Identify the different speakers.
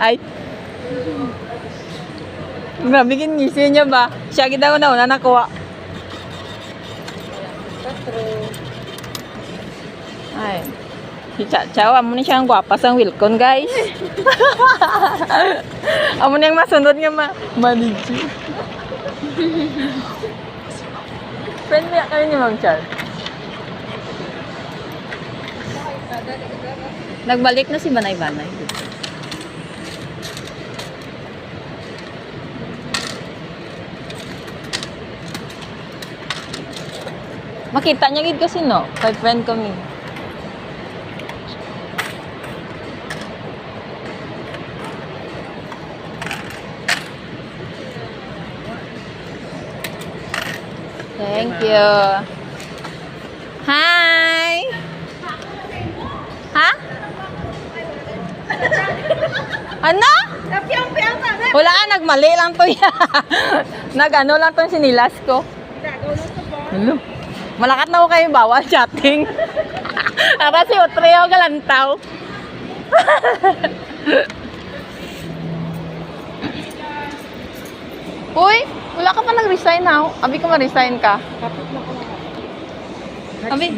Speaker 1: Ay. Grabe ginising niya ba? Siya kita ko na una nakuha. Ay. Si Chachaw, amo na siyang gwapa sang Wilcon, guys. Amo na yung masunod nga maniji. Friend niya kayo ni Ma'am Char. Nagbalik na si Banay-Banay. Makita niya gid kasi no, kay friend kami. Thank you. Hi. Ha? Ano? Wala, nagmali lang to ya. Nag-ano lang tong sinilas ko. Hello. Malakat na ko kayo bawal chatting. Para si Utreo galantaw. Uy, wala ka pa nag-resign ha? Abi ko ma-resign ka. Abi,